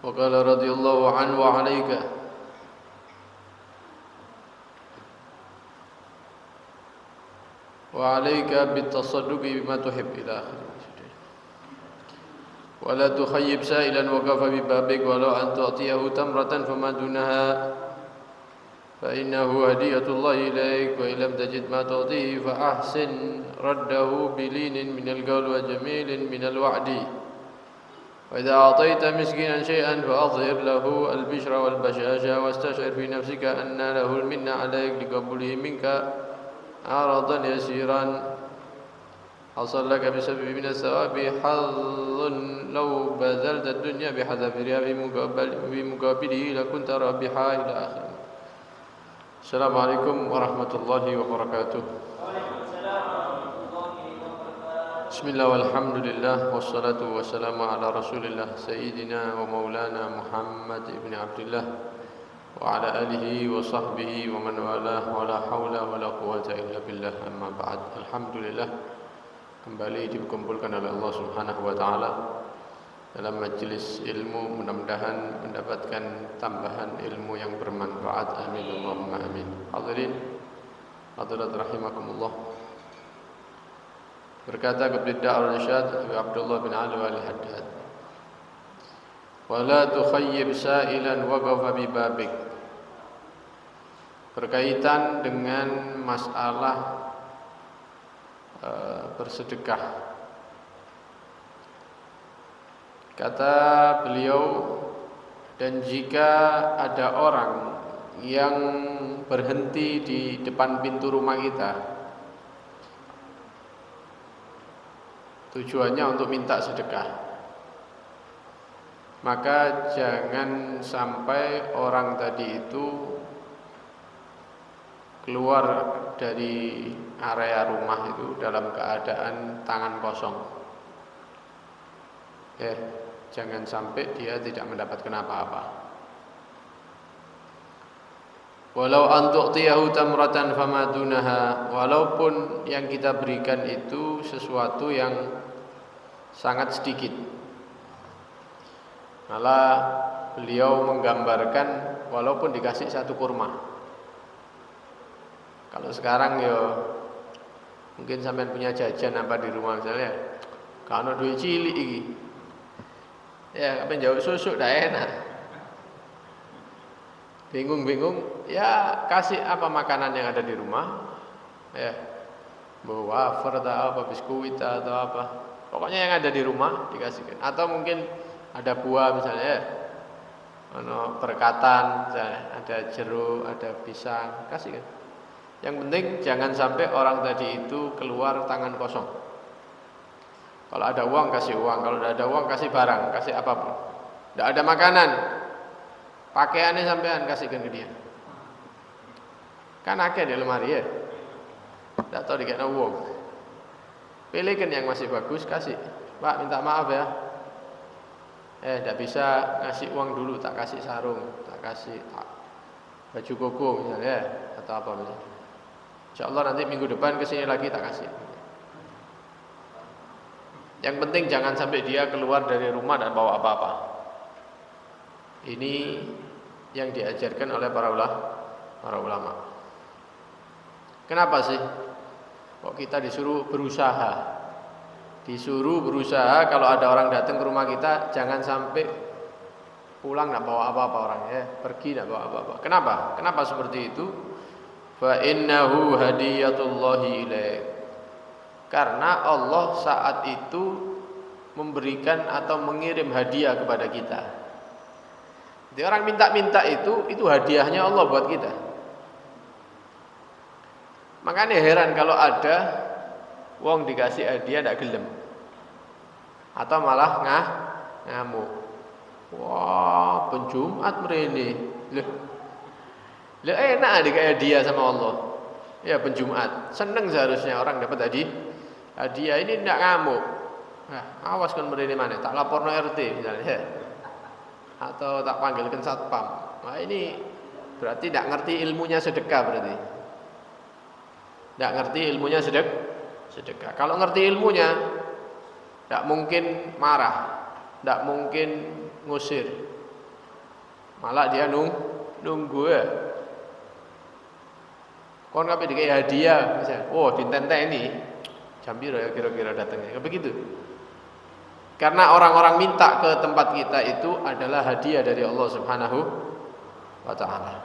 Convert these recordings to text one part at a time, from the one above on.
وقال رضي الله عنه وعليك بالتصدق بما تحب إلى آخره. ولا تخيب سائلا وقف ببابك ولو أن تعطيه تمرة فما دونها فإنه هدية الله إليك وإن لم تجد ما تعطيه فأحسن رده بلين من القول وجميل من الوعد وإذا أعطيت مسكينا شيئا فأظهر له البشر والبشاشة واستشعر في نفسك أن له المنة عليك لقبوله منك عرضا يسيرا حصل لك بسبب من الثواب حظ لو بذلت الدنيا بحذافيرها بمقابله لكنت رابحا إلى آخره. السلام عليكم ورحمة الله وبركاته. بسم الله والحمد لله والصلاة والسلام على رسول الله سيدنا ومولانا محمد بن عبد الله وعلى آله وصحبه ومن والاه ولا حول ولا قوة إلا بالله أما بعد. Alhamdulillah kembali dikumpulkan oleh Allah Subhanahu wa taala dalam majelis ilmu, mudah-mudahan mendapatkan tambahan ilmu yang bermanfaat. Amin Allahumma amin. Hadirin hadirat rahimakumullah. Berkata Qutb al-Irsyad Abdullah bin Ali al-Haddad, "Wala tukhayyib sa'ilan waqafa bi babik." Berkaitan dengan masalah bersedekah. Kata beliau, dan jika ada orang yang berhenti di depan pintu rumah kita tujuannya untuk minta sedekah, maka jangan sampai orang tadi itu keluar dari area rumah itu dalam keadaan tangan kosong. Jangan sampai dia tidak mendapatkan apa-apa. Walau antu'tiyahu tamratan famadunaha, walaupun yang kita berikan itu sesuatu yang sangat sedikit. Malah beliau menggambarkan walaupun dikasih satu kurma. Kalau sekarang ya mungkin sampean punya jajan apa di rumah misalnya, kalau duit cilik iki, ya kapan jauh susu dah enak. Bingung-bingung, ya kasih apa makanan yang ada di rumah, ya bawa wafer atau apa, biskuit atau apa, pokoknya yang ada di rumah dikasihkan. Atau mungkin ada buah misalnya, ya, berkatan, misalnya, ada jeruk, ada pisang, kasihkan. Yang penting jangan sampai orang tadi itu keluar tangan kosong. Kalau ada uang kasih uang, kalau tidak ada uang kasih barang, kasih apapun. Tidak ada makanan, pakaiannya sampean kasihkan ke dia. Kan akeh di lemari ya. Tidak tahu dikena uang. Pilihkan yang masih bagus kasih. Pak minta maaf ya. Tidak bisa ngasih uang dulu, tak kasih sarung, tak kasih baju koko misalnya, atau apa misalnya. InsyaAllah nanti minggu depan kesini lagi tak kasih. Yang penting jangan sampai dia keluar dari rumah dan bawa apa-apa. Ini yang diajarkan oleh para ulama. Kenapa sih kok kita disuruh berusaha? Disuruh berusaha kalau ada orang datang ke rumah kita, jangan sampai pulang tidak bawa apa-apa orangnya, pergi tidak bawa apa-apa. Kenapa? Kenapa seperti itu? Fa innahu hadiyatullahi ilaik. Karena Allah saat itu memberikan atau mengirim hadiah kepada kita. Jadi orang minta-minta itu hadiahnya Allah buat kita. Makanya heran kalau ada wong dikasih hadiah tidak gelem, atau malah ngamuk. Wah, penjumat mrene. Loh enak dikasih hadiah sama Allah. Ya penjumat, seneng seharusnya orang dapat hadiah ini tidak ngamuk. Nah, awas kan mrene maneh, tak laporno RT misalnya. Atau tak panggilkan satpam. Nah ini berarti tidak ngerti ilmunya sedekah berarti. Tidak ngerti ilmunya sedekah. Kalau ngerti ilmunya, tidak mungkin marah, tidak mungkin ngusir, Malah dia nunggu ya. Kon kabeh dikai hadiah misalnya. Oh, ditenteni. Jam piro ya kira-kira datangnya. Begitu. Karena orang-orang minta ke tempat kita itu adalah hadiah dari Allah Subhanahu wa taala.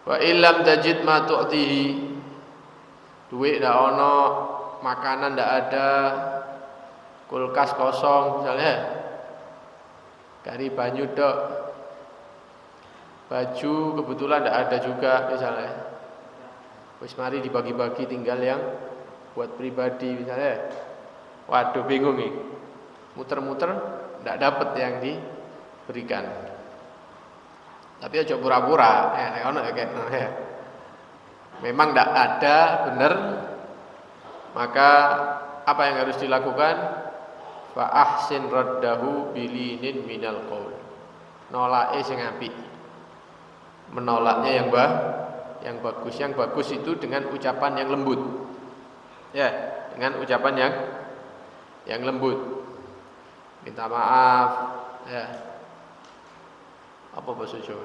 Wa illam tajid ma tu'tihi. Duit ndak ono, makanan ndak ada, kulkas kosong misalnya. Kari banyu tok. Baju kebetulan ndak ada juga misalnya. Wis mari dibagi-bagi tinggal yang buat pribadi misalnya. Waduh bingung nih. Muter-muter ndak dapat yang diberikan. Tapi aja pura-pura, nek ono ya kayak memang ndak ada bener, maka apa yang harus dilakukan? Fa ahsin raddahu bilinin minal qaul. Nolake sing apik. Menolaknya yang bagus. Yang bagus itu dengan ucapan yang lembut. Ya, dengan ucapan yang lembut. Minta maaf, ya. Apa bahasa Jawa?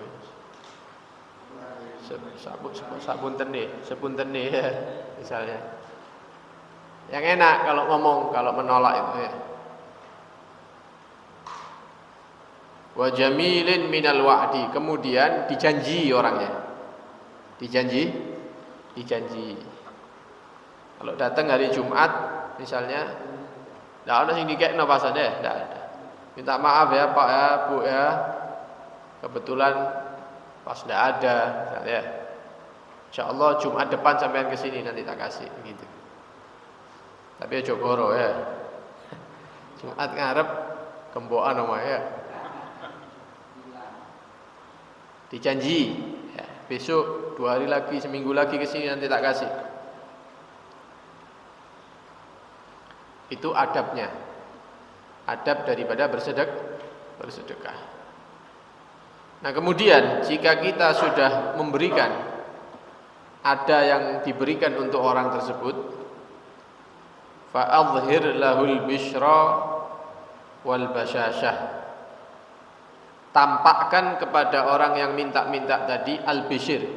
Sepunten nih ya, misalnya. Yang enak kalau ngomong, kalau menolak itu ya. Wa jamilin minal wa'di, kemudian dijanji orangnya. Dijanji. Kalau datang hari Jumat misalnya, enggak ada sing dikekno pasane, enggak ada. Minta maaf ya Pak ya, Bu ya. Kebetulan pas enggak ada misalnya. Insyaallah Jumat depan sampean ke sini nanti tak kasih gitu. Tapi aja goro ya. Jumat ngarep gembokan omahe ya. Dijanji ya, besok 2 hari lagi, seminggu lagi ke sini nanti tak kasih. Itu adabnya. Adab daripada bersedekah. Nah, kemudian jika kita sudah memberikan, ada yang diberikan untuk orang tersebut, fa adhhir lahul bisyra wal basyashah. Tampakkan kepada orang yang minta-minta tadi al-bisyr,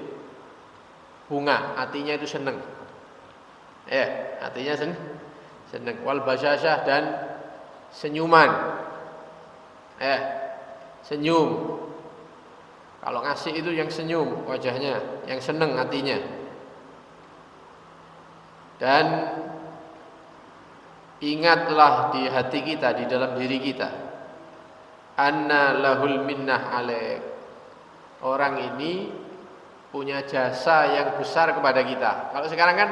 bunga, artinya itu senang. Ya, artinya senang. Wal basyashah, dan senyuman. Senyum. Kalau ngasih itu yang senyum wajahnya, yang senang hatinya. Dan ingatlah di hati kita, di dalam diri kita, anna lahul minnah alaik. Orang ini punya jasa yang besar kepada kita. Kalau sekarang kan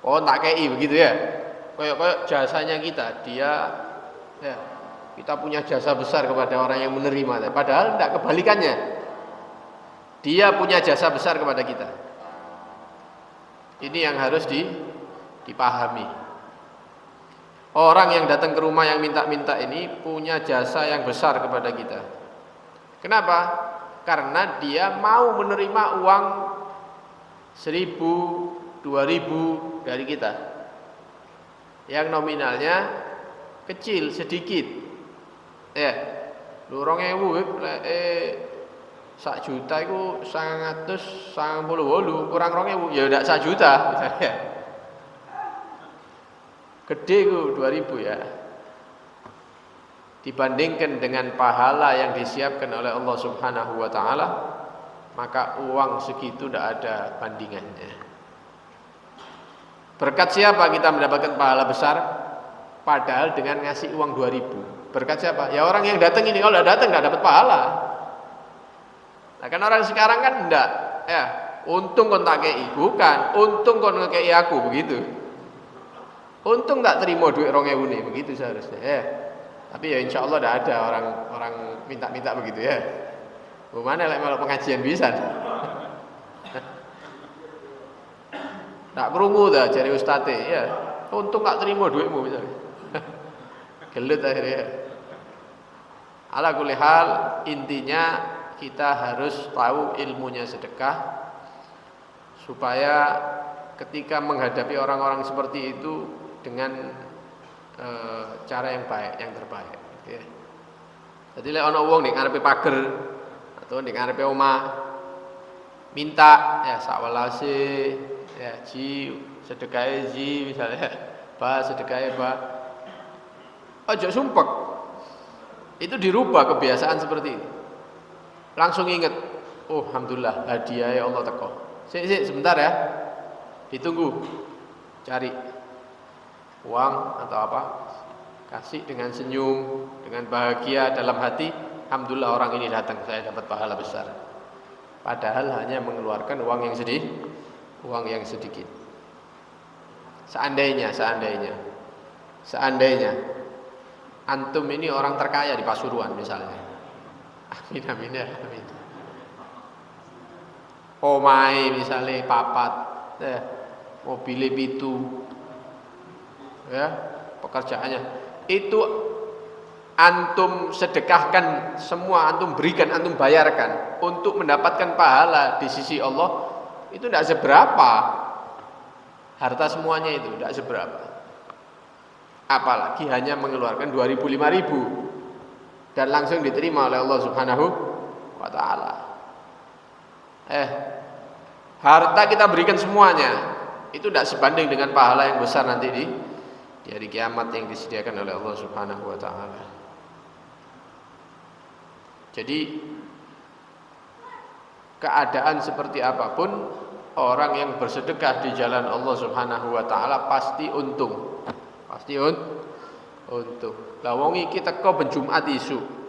tak kei begitu ya. Kayak jasanya kita, dia ya, kita punya jasa besar kepada orang yang menerima. Padahal tidak, kebalikannya. Dia punya jasa besar kepada kita. Ini yang harus dipahami. Orang yang datang ke rumah yang minta-minta ini punya jasa yang besar kepada kita. Kenapa? Karena dia mau menerima uang 1.000, 2.000 dari kita, yang nominalnya kecil, sedikit. Ya, 2.000 sak juta itu 198, kurang 2.000 ya udah 1 juta misalnya. Gede ku 2.000 ya. Dibandingkan dengan pahala yang disiapkan oleh Allah Subhanahu wa taala, maka uang segitu tidak ada bandingannya. Berkat siapa kita mendapatkan pahala besar? Padahal dengan ngasih uang 2.000. Berkat siapa? Ya orang yang datang ini. Kalau tidak datang tidak dapat pahala. Nah, kan orang sekarang kan enggak, ya, untung kon tak kei, bukan, untung kon ngekei aku, begitu. Untung tak terima duit 2.000 nih, begitu seharusnya ya. Tapi ya insya Allah tidak ada orang minta-minta begitu ya. Bagaimana lek malah pengajian bisa? Tak krungu dah cari ustate ya. Untung tak terima duitmu misalnya. Gelut akhirnya. Ala kulli hal, intinya kita harus tahu ilmunya sedekah supaya ketika menghadapi orang-orang seperti itu dengan cara yang baik, yang terbaik. Ya. Jadi lek ana wong ning ngarepe pager atau ning ngarepe omah minta ya sakwelase ya ji sedekahe ji misalnya ba sedekahe ba aja sumpek. Itu dirubah kebiasaan seperti itu. Langsung ingat, oh alhamdulillah hadiah ya Allah teko. Sik sebentar ya. Ditunggu. Cari uang atau apa? Kasih dengan senyum, dengan bahagia dalam hati, alhamdulillah orang ini datang, saya dapat pahala besar. Padahal hanya mengeluarkan uang yang sedikit. Seandainya antum ini orang terkaya di Pasuruan misalnya. Amin amin ya amin. Omahe misalnya papat, mobilnya pitu, ya pekerjaannya. Itu antum sedekahkan semua, antum berikan, antum bayarkan untuk mendapatkan pahala di sisi Allah, itu tidak seberapa. Harta semuanya itu tidak seberapa. Apalagi hanya mengeluarkan 2.000 5.000 dan langsung diterima oleh Allah Subhanahu wa taala. Harta kita berikan semuanya, itu tidak sebanding dengan pahala yang besar nanti di hari kiamat yang disediakan oleh Allah Subhanahu wa taala. Jadi keadaan seperti apapun, orang yang bersedekah di jalan Allah Subhanahu wa taala pasti untung. Pasti untung. Lah wong iki teko ben Jumat isu.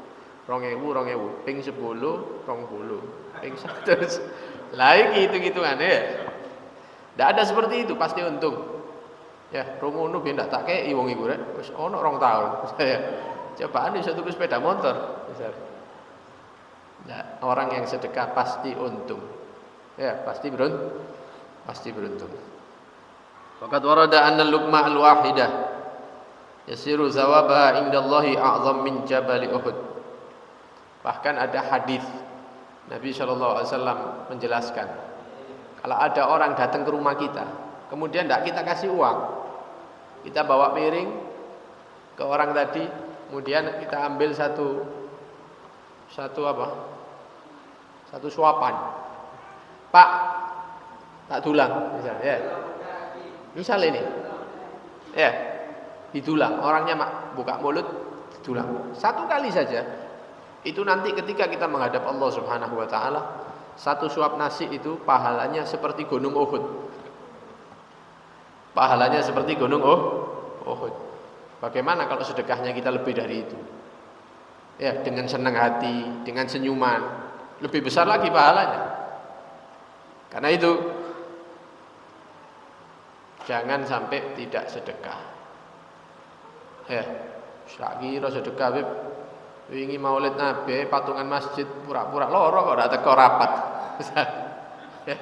2000 ping 10 20 ping 100. Lah iki hitung-hitungane ya. Ndak ada seperti itu, pasti untung. Ya, rungono ben ndak tak kei wong iku rek. Wis ana 2 tahun. Saya cobaan iso tuku sepeda motor. Nah, orang yang sedekah pasti untung. Ya, pasti beruntung. Faqad warada anna al-luqma al-wahidah yasiru zawabaha indallahi a'zam min jabal Uhud. Bahkan ada hadis Nabi sallallahu alaihi wasallam menjelaskan, kalau ada orang datang ke rumah kita, kemudian tidak kita kasih uang, kita bawa piring ke orang tadi, kemudian kita ambil satu suapan, Pak, tak tulang misalnya, ya. Misal ini, ya, ditulang, orangnya buka mulut, ditulang, 1 kali saja. Itu nanti ketika kita menghadap Allah Subhanahu wa taala, 1 suap nasi itu pahalanya seperti gunung Uhud. Pahalanya seperti gunung Uhud. Bagaimana kalau sedekahnya kita lebih dari itu? Ya, dengan senang hati, dengan senyuman, lebih besar lagi pahalanya. Karena itu jangan sampai tidak sedekah. Ya, sakira sedekah Bib. Wingi Maulid Nabi patungan masjid pura-pura loro kok ora teko rapat. Ya.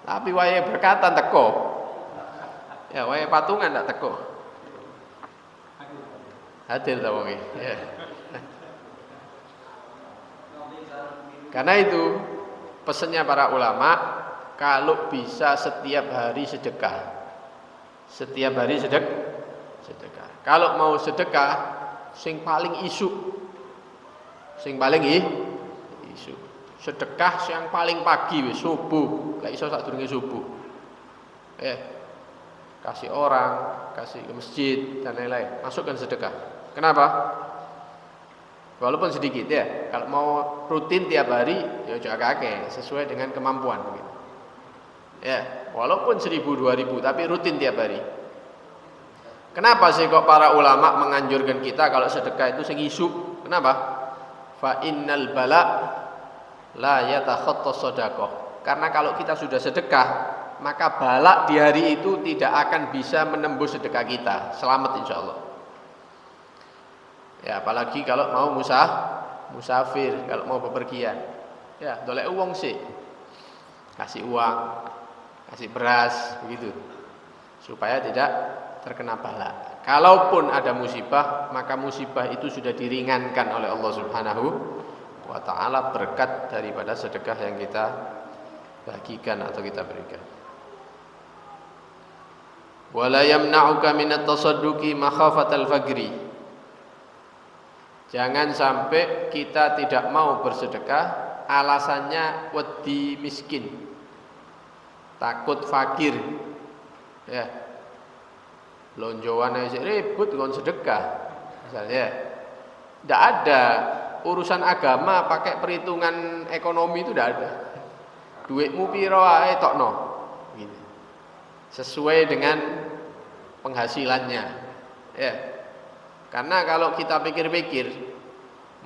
Tapi wayahe berkatan teko. Ya, wayahe patungan ndak teko. Hadir ta wong iki. Ya. Karena itu pesannya para ulama, kalau bisa setiap hari sedekah. Setiap hari sedekah. Kalau mau sedekah sing paling isu. Sedekah yang paling pagi wis subuh, lek iso sadurunge subuh. Kasih orang, kasih ke masjid dan lain-lain. Masukkan sedekah. Kenapa? Walaupun sedikit ya. Kalau mau rutin tiap hari ya jaga akeh sesuai dengan kemampuan gitu. Ya, walaupun 1.000 2.000 tapi rutin tiap hari. Kenapa sih kok para ulama menganjurkan kita kalau sedekah itu sing isu? Kenapa? Fa innal bala la yatakhattas shadaqah. Karena kalau kita sudah sedekah, maka bala di hari itu tidak akan bisa menembus sedekah kita. Selamat insyaallah. Ya, apalagi kalau mau musafir, kalau mau bepergian. Ya, dolek uang sih. Kasih uang, kasih beras begitu. Supaya tidak terkena bala. Kalaupun ada musibah, maka musibah itu sudah diringankan oleh Allah Subhanahu wa taala berkat daripada sedekah yang kita bagikan atau kita berikan. Wala yamna'uka minat tasadduqi makhafatal faqri. Jangan sampai kita tidak mau bersedekah alasannya wedi miskin, takut fakir. Ya. Lonjoan aja ribut kon sedekah. Misalnya. Tidak ada urusan agama pakai perhitungan ekonomi itu tidak ada. Duitmu piro ae tokno. Gitu. Sesuai dengan penghasilannya. Ya. Karena kalau kita pikir-pikir,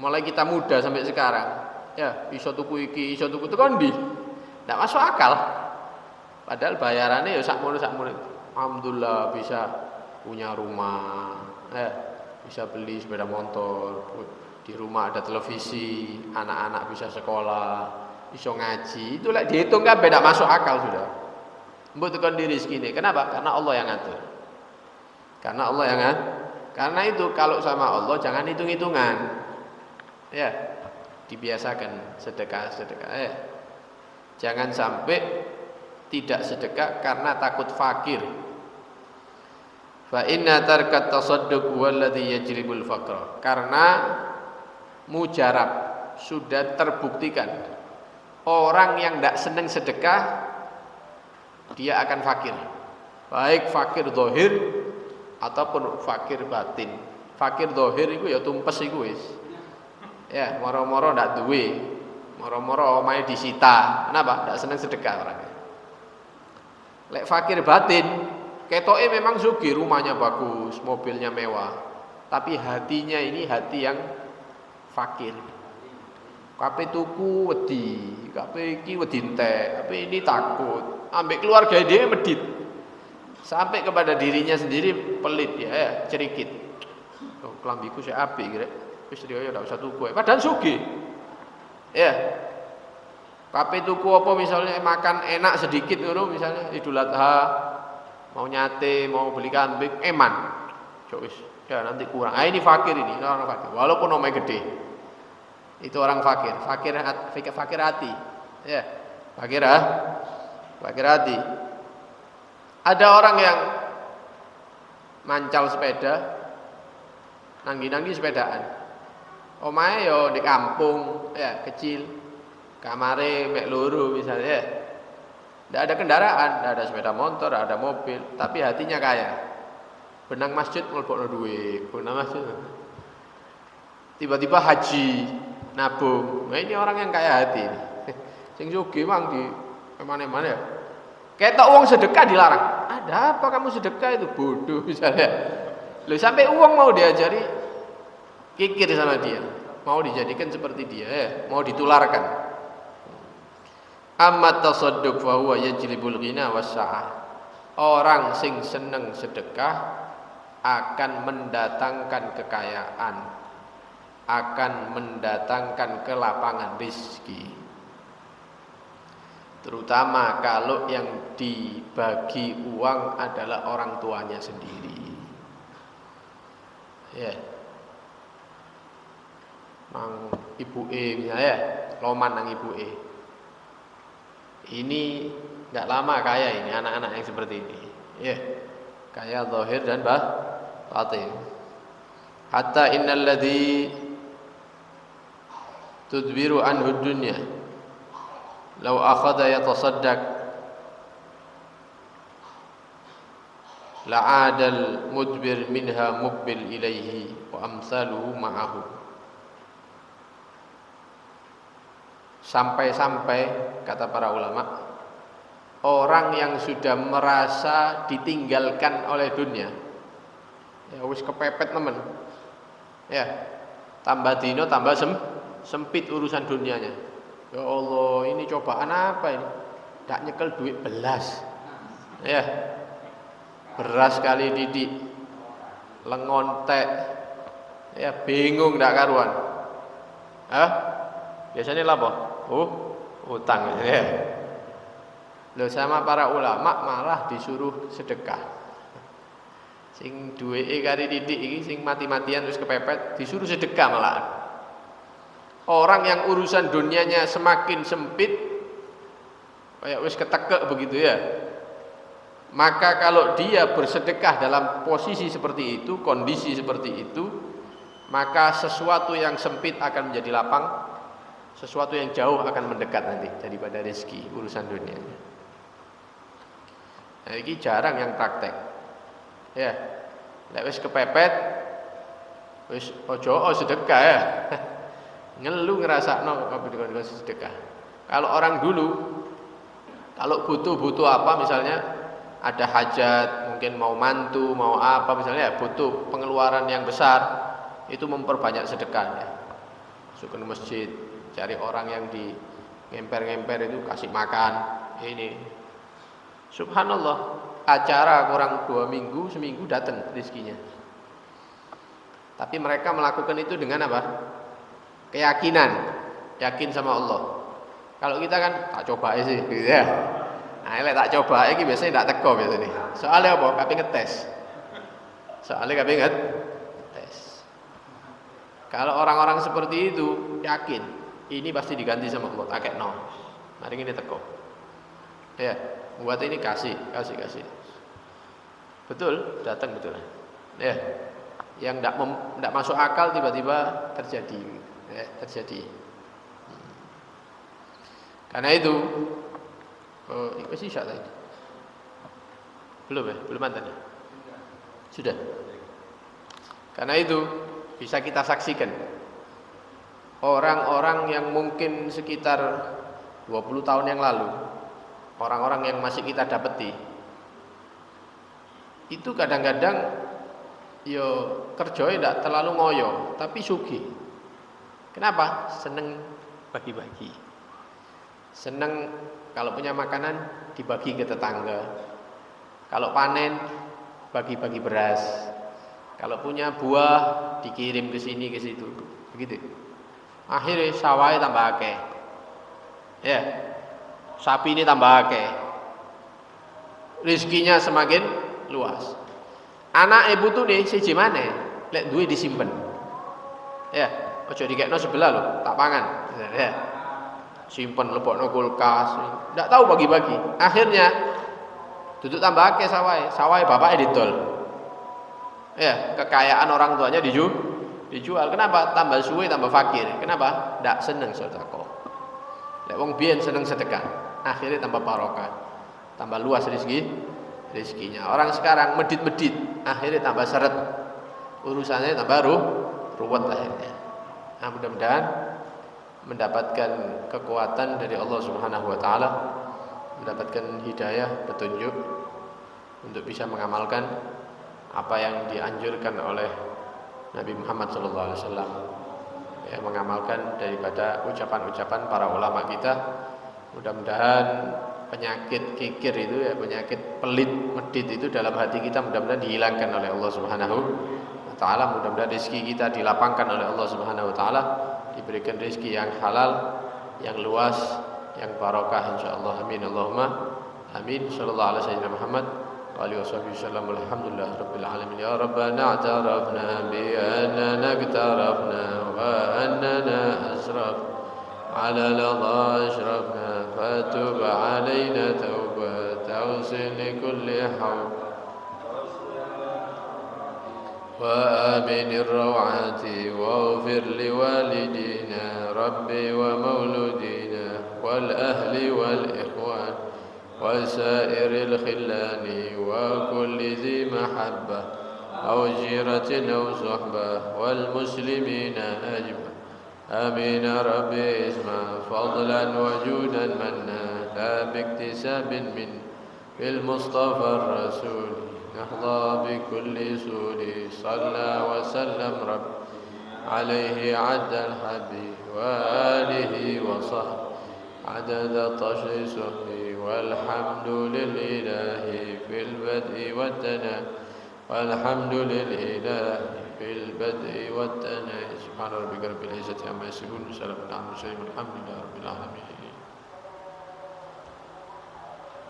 mulai kita muda sampai sekarang, ya iso tuku iki, iso tuku itu kondi, tidak masuk akal. Padahal bayarannya ya sakmono. Alhamdulillah bisa punya rumah, ya, bisa beli sepeda motor, di rumah ada televisi, anak-anak bisa sekolah, iso ngaji. Itu lah dihitung kan beda masuk akal sudah. Mbok tekan diri segini. Kenapa? Karena Allah yang ngatur. Karena Allah yang ngatur. Karena itu kalau sama Allah jangan hitung-hitungan. Ya, dibiasakan sedekah. Ya. Jangan sampai tidak sedekah karena takut fakir. Fa inna tarkat tasadduq walladhi yajlibul faqra. Karena mujarab sudah terbuktikan orang yang tidak senang sedekah dia akan fakir. Baik fakir zahir ataupun fakir batin. Fakir zahir itu ya tumpes iku wis. Ya, moro-moro ndak duwe. Moro-moro omahe disita. Kenapa? Ndak seneng sedekah orangnya. Lek fakir batin, ketoke memang sugih, rumahnya bagus, mobilnya mewah. Tapi hatinya ini hati yang fakir. Kape tuku wedi, kape iki wedi entek, kape ini takut. Ambek keluarga dia medit. Sampai kepada dirinya sendiri pelit ya, cerikit. Oh, kelambiku sik apik kira. Wis riyo ndak usah tuku. Padahal sugih. Ya. Kape tuku apa misalnya makan enak sedikit ngono misalnya Idul Adha, mau nyate, mau beli kambing, eman. Cok wis, ya nanti kurang. Ah ini fakir ini, orang fakir. Walaupun omahnya gede. Itu orang fakir, fakir hati. Ya. Fakir hati. Ada orang yang mancal sepeda, nanggi-nanggi sepedaan. Omahe yo di kampung, ya kecil, kamare mek loro misalnya. Tidak ada kendaraan, tidak ada sepeda motor, tidak ada mobil, tapi hatinya kaya. Benang masjid mlebokno duit, benang masjid. Tiba-tiba haji, nabung. Nah ini orang yang kaya hati. Sing sugih mang di mana-mana ya. Ketok uang sedekah dilarang. Ada apa kamu sedekah itu bodoh misalnya. Loh sampai uang mau diajari kikir sama dia. Mau dijadikan seperti dia ya, mau ditularkan. Amma tasadduq fa huwa yajlibul ghina was-sa'ah. Orang sing seneng sedekah akan mendatangkan kekayaan, akan mendatangkan kelapangan rezeki. Terutama kalau yang dibagi uang adalah orang tuanya sendiri. Ya. Nang ibu misalnya, loman nang ibu Ini enggak lama kaya ini anak-anak yang seperti ini. Ya. Kaya zahir dan batin. Hatta innal ladzi tudbiru anhu dunya law akhadha yatasaddaq la'adal mudbir minha muqbil ilaihi wa amsaluhu ma'ahu. Sampai-sampai kata para ulama, orang yang sudah merasa ditinggalkan oleh dunia, ya wis kepepet temen, ya tambah dino tambah sempit urusan dunianya. Ya Allah, ini cobaan apa ini? Tak nyekel duit belas. Ya. Beras kali didik. Lengontek. Ya, bingung ndak karuan. Biasanya apa? Utang ya. Loh sama para ulama malah disuruh sedekah. Sing duweke kari didik iki sing mati-matian terus kepepet disuruh sedekah malah. Orang yang urusan dunianya semakin sempit, kayak wis ketekek begitu ya. Maka kalau dia bersedekah dalam posisi seperti itu, kondisi seperti itu, maka sesuatu yang sempit akan menjadi lapang, sesuatu yang jauh akan mendekat nanti daripada rezeki urusan dunia. Nah, ini jarang yang praktek. Ya, lek wis kepepet, wis ojo sedekah ya. Ngelu ngerasakno dikon sedekah. Kalau orang dulu, kalau butuh apa misalnya ada hajat, mungkin mau mantu, mau apa misalnya, butuh pengeluaran yang besar, itu memperbanyak sedekahnya. Masuk ke masjid, cari orang yang di ngemper-ngemper itu kasih makan. Ini subhanallah, acara kurang 2 minggu, seminggu datang rezekinya. Tapi mereka melakukan itu dengan apa? Keyakinan, yakin sama Allah. Kalau kita kan tak coba sih, gitu ya. Nah, lek tak coba iki biasanya tak teko biasanya. Soalnya apa? Kabeh ngetes. Soalnya kabeh ngetes. Kalau orang-orang seperti itu yakin, ini pasti diganti sama Allah, akekno. Mari ini teko. Ya, buat ini kasih. Betul, datang betul. Ya. Yang tidak masuk akal tiba-tiba terjadi. Ya, terjadi. Karena itu sih tadi. Belum ya? Belum mantan ya? Sudah. Karena itu bisa kita saksikan orang-orang yang mungkin sekitar 20 tahun yang lalu, orang-orang yang masih kita dapati, itu kadang-kadang yo kerjanya tidak terlalu ngoyo, tapi sugih. Kenapa? Seneng bagi-bagi. Seneng kalau punya makanan dibagi ke tetangga. Kalau panen bagi-bagi beras. Kalau punya buah dikirim ke sini ke situ. Begitu. Akhirnya sawahnya tambah akeh. Ya. Sapi ini tambah akeh. Rezekinya semakin luas. Anak ibu tuh nih siji maneh, lek duwe disimpen. Ya, aja dikekno sebelah lho, tak pangan. Ya. Simpen lebokno kulkas, ndak tahu bagi-bagi. Akhirnya duduk tambah akeh sawahe bapaknya didol. Ya, kekayaan orang tuanya dijual. Kenapa? Tambah suwe tambah fakir. Kenapa? Ndak seneng sedekah. Lek wong biyen seneng sedekah, akhirnya tambah barokah. Tambah luas rezekinya. Orang sekarang medit-medit, akhirnya tambah seret. Urusannya tambah ruwet akhirnya. Nah, mudah-mudahan mendapatkan kekuatan dari Allah Subhanahu wa taala, mendapatkan hidayah, petunjuk untuk bisa mengamalkan apa yang dianjurkan oleh Nabi Muhammad SAW, ya, mengamalkan daripada ucapan-ucapan para ulama kita. Mudah-mudahan penyakit kikir itu, ya, penyakit pelit medit itu dalam hati kita mudah-mudahan dihilangkan oleh Allah Subhanahu wa taala. Mudah-mudahan rezeki kita dilapangkan oleh Allah Subhanahu wa taala, diberikan rezeki yang halal, yang luas, yang barokah insyaallah. Amin Allahumma amin. Sallallahu alaihi wasallam Muhammad wa alihi wasallam. Alhamdulillah rabbil alamin. Ya rabbana a'tarafna bi annana iktarafna wa annana asraf ala ladha ashrafna fatub alaina taubat tawsil li kulli hawl وآمن الروعات واغفر لوالدينا ربي ومولودينا والأهل والإخوان وسائر الخلان وكل ذي محبة أو جيرة أو صحبة والمسلمين أجمعين. آمين ربي اسمع فضلا وجودا منا لا باكتساب من بالمصطفى الرسول نحظى بكل سور صلى وسلم رب عليه عد الحبيب وآله وصحبه عدد تشريسه والحمد للإله في البدء والثناء والحمد للإله في البدء والثناء. سبحان ربك رب العزة عما يصفون وسلام على المرسلين والحمد لله رب العالمين.